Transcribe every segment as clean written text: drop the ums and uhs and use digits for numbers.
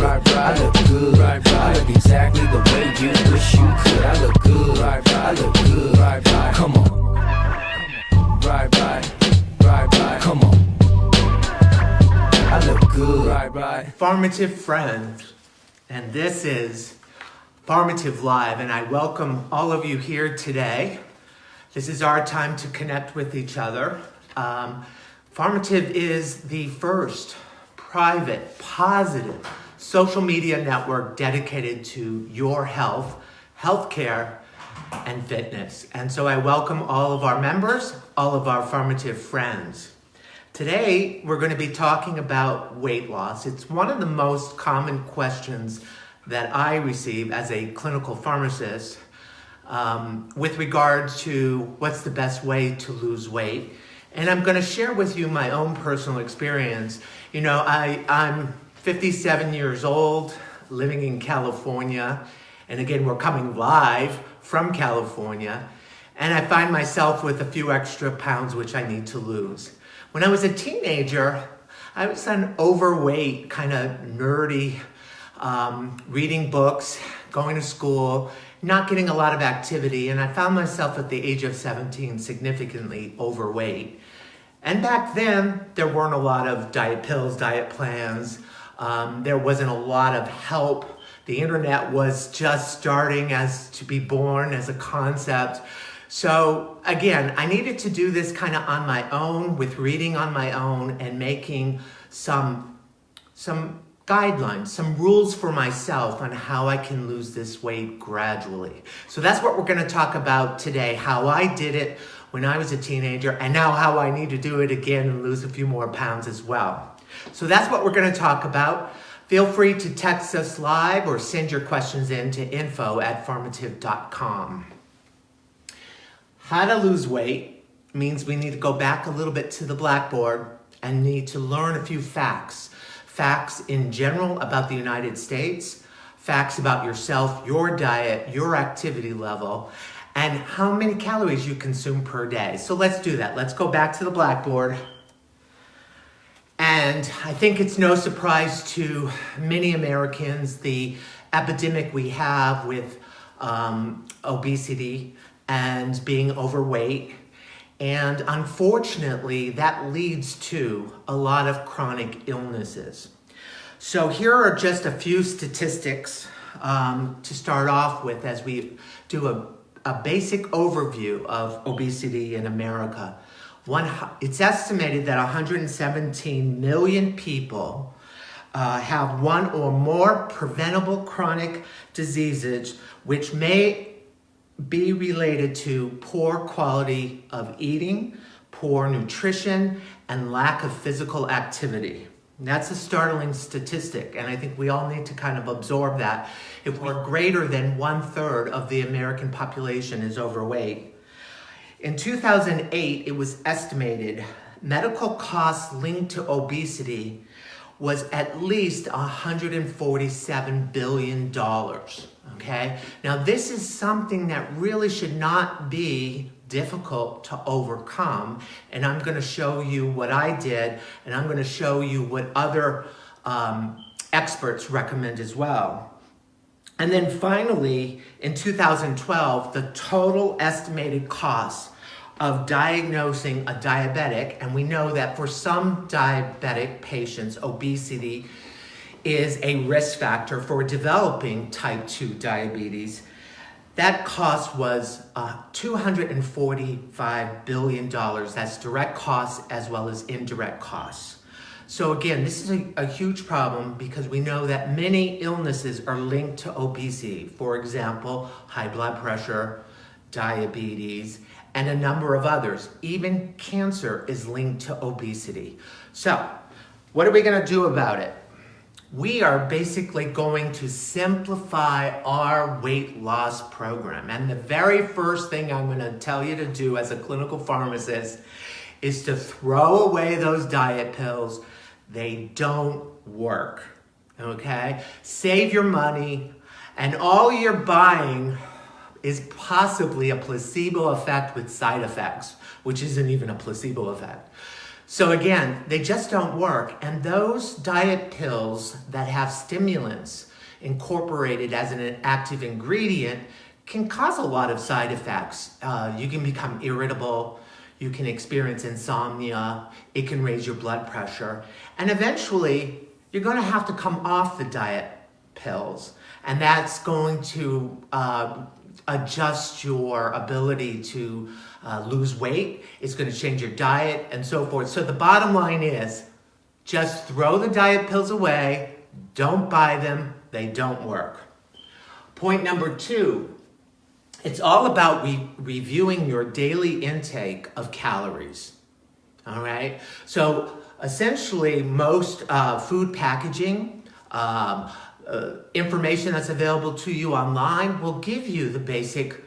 I look good. I look exactly the way you wish you could. I look good. I look good. Come on. Come on. I look good. Formative friends, and this is Formative Live, and I welcome all of you here today. This is our time to connect with each other. Formative is the first private, positive social media network dedicated to your health, healthcare, and fitness. And so I welcome all of our members, all of our Formative friends. Today, we're going to be talking about weight loss. It's one of the most common questions that I receive as a clinical pharmacist with regard to what's the best way to lose weight. And I'm going to share with you my own personal experience. You know, I'm 57 years old, living in California. And again, we're coming live from California. And I find myself with a few extra pounds which I need to lose. When I was a teenager, I was an overweight, kind of nerdy, reading books, going to school, not getting a lot of activity, and I found myself at the age of 17 significantly overweight. And back then, there weren't a lot of diet pills, diet plans. There wasn't a lot of help. The internet was just starting to be born as a concept. So again, I needed to do this kind of on my own, with reading on my own and making some guidelines, some rules for myself on how I can lose this weight gradually. So that's what we're going to talk about today, how I did it when I was a teenager, and now how I need to do it again and lose a few more pounds as well. So that's what we're going to talk about. Feel free to text us live or send your questions in to info@pharmative.com. How to lose weight means we need to go back a little bit to the blackboard and need to learn a few facts. Facts in general about the United States, facts about yourself, your diet, your activity level, and how many calories you consume per day. So let's do that. Let's go back to the blackboard. And I think it's no surprise to many Americans the epidemic we have with obesity and being overweight. And unfortunately, that leads to a lot of chronic illnesses. So here are just a few statistics to start off with as we do a basic overview of obesity in America. It's estimated that 117 million people have one or more preventable chronic diseases which may be related to poor quality of eating, poor nutrition, and lack of physical activity. And that's a startling statistic, and I think we all need to kind of absorb that. If we're greater than 1/3 of the American population is overweight. In 2008, it was estimated medical costs linked to obesity was at least $147 billion. Okay, now this is something that really should not be difficult to overcome, and I'm going to show you what I did, and I'm going to show you what other experts recommend as well. And then finally, in 2012, the total estimated cost of diagnosing a diabetic, and we know that for some diabetic patients, obesity is a risk factor for developing type 2 diabetes. That cost was $245 billion. That's direct costs as well as indirect costs. So again, this is a huge problem because we know that many illnesses are linked to obesity. For example, high blood pressure, diabetes, and a number of others. Even cancer is linked to obesity. So what are we going to do about it? We are basically going to simplify our weight loss program. And the very first thing I'm going to tell you to do as a clinical pharmacist is to throw away those diet pills. They don't work, okay? Save your money, and all you're buying is possibly a placebo effect with side effects, which isn't even a placebo effect. So again, they just don't work. And those diet pills that have stimulants incorporated as an active ingredient can cause a lot of side effects. You can become irritable, you can experience insomnia, it can raise your blood pressure, and eventually you're going to have to come off the diet pills, and that's going to adjust your ability to lose weight. It's going to change your diet and so forth. So the bottom line is just throw the diet pills away. Don't buy them. They don't work. Point number 2, it's all about reviewing your daily intake of calories. All right. So essentially most food packaging, information that's available to you online will give you the basic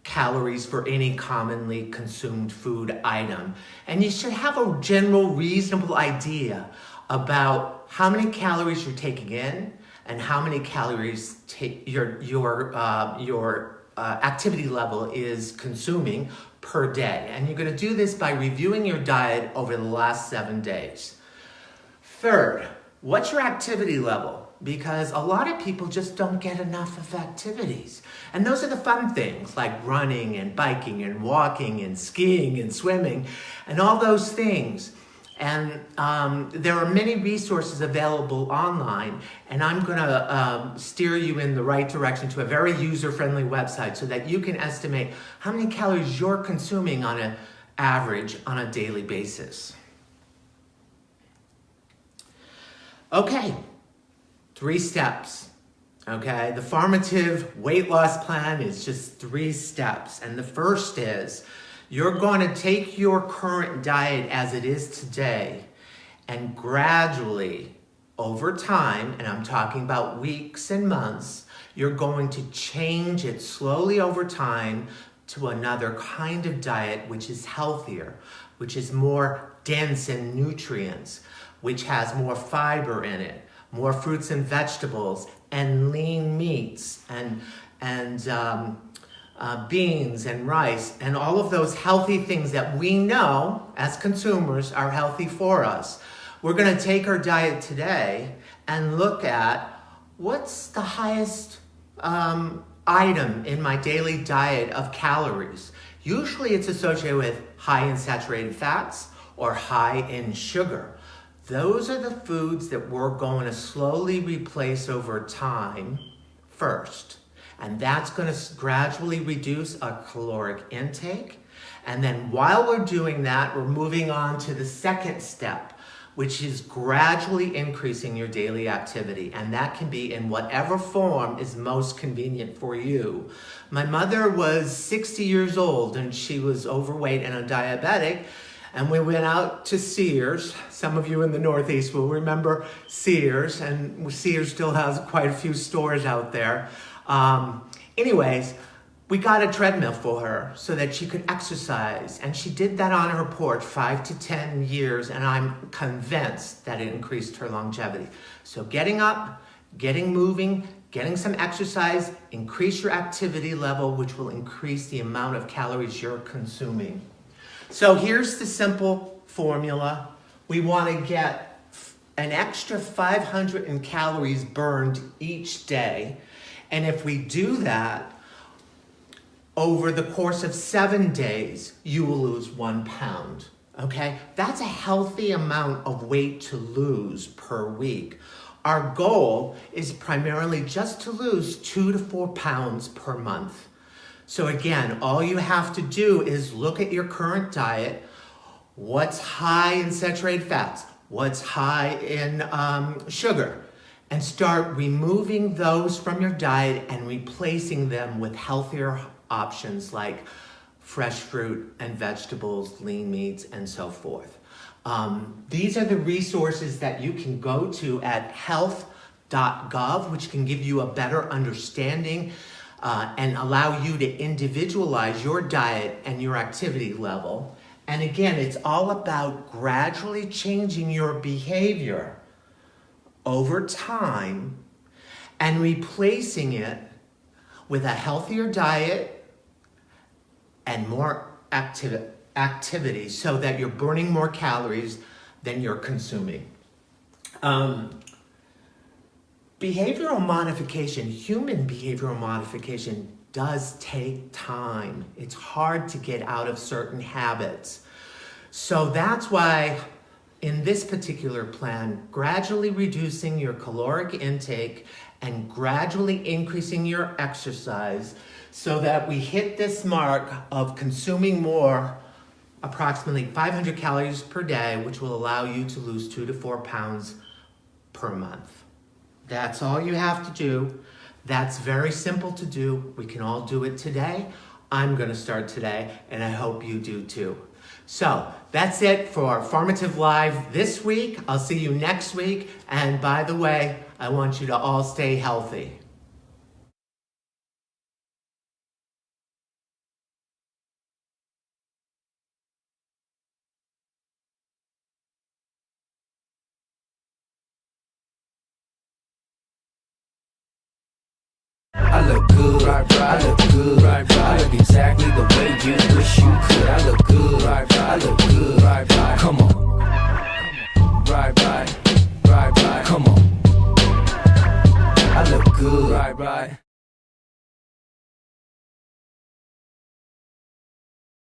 calories for any commonly consumed food item. And you should have a general reasonable idea about how many calories you're taking in and how many calories your activity level is consuming per day. And you're going to do this by reviewing your diet over the last 7 days. Third, what's your activity level? Because a lot of people just don't get enough of activities. And those are the fun things like running and biking and walking and skiing and swimming and all those things. And there are many resources available online, and I'm going to steer you in the right direction to a very user-friendly website so that you can estimate how many calories you're consuming on an average on a daily basis. Okay, 3 steps. Okay, the PHARMATIVE weight loss plan is just 3 steps. And the first is you're going to take your current diet as it is today and gradually over time, and I'm talking about weeks and months, you're going to change it slowly over time to another kind of diet which is healthier, which is more dense in nutrients, which has more fiber in it, more fruits and vegetables, and lean meats, and beans and rice, and all of those healthy things that we know as consumers are healthy for us. We're going to take our diet today and look at what's the highest item in my daily diet of calories. Usually it's associated with high in saturated fats or high in sugar. Those are the foods that we're going to slowly replace over time first. And that's going to gradually reduce our caloric intake. And then while we're doing that, we're moving on to the second step, which is gradually increasing your daily activity. And that can be in whatever form is most convenient for you. My mother was 60 years old and she was overweight and a diabetic. And we went out to Sears. Some of you in the Northeast will remember Sears, and Sears still has quite a few stores out there. Anyways, we got a treadmill for her so that she could exercise, and she did that on her porch 5 to 10 years, and I'm convinced that it increased her longevity. So getting up, getting moving, getting some exercise, increase your activity level, which will increase the amount of calories you're consuming. So here's the simple formula. We want to get an extra 500 calories burned each day. And if we do that, over the course of 7 days, you will lose 1 pound. Okay? That's a healthy amount of weight to lose per week. Our goal is primarily just to lose 2 to 4 pounds per month. So again, all you have to do is look at your current diet, what's high in saturated fats, what's high in sugar, and start removing those from your diet and replacing them with healthier options like fresh fruit and vegetables, lean meats, and so forth. These are the resources that you can go to at health.gov, which can give you a better understanding and allow you to individualize your diet and your activity level. And again, it's all about gradually changing your behavior over time and replacing it with a healthier diet and more activity so that you're burning more calories than you're consuming. Behavioral modification, human behavioral modification does take time. It's hard to get out of certain habits. So that's why in this particular plan, gradually reducing your caloric intake and gradually increasing your exercise so that we hit this mark of consuming more, approximately 500 calories per day, which will allow you to lose 2 to 4 pounds per month. That's all you have to do. That's very simple to do. We can all do it today. I'm going to start today, and I hope you do too. So that's it for Pharmative Live this week. I'll see you next week. And by the way, I want you to all stay healthy. I look good, I look good, I look exactly the way you wish you could. I look good, I look good, come on. Come on. I look good,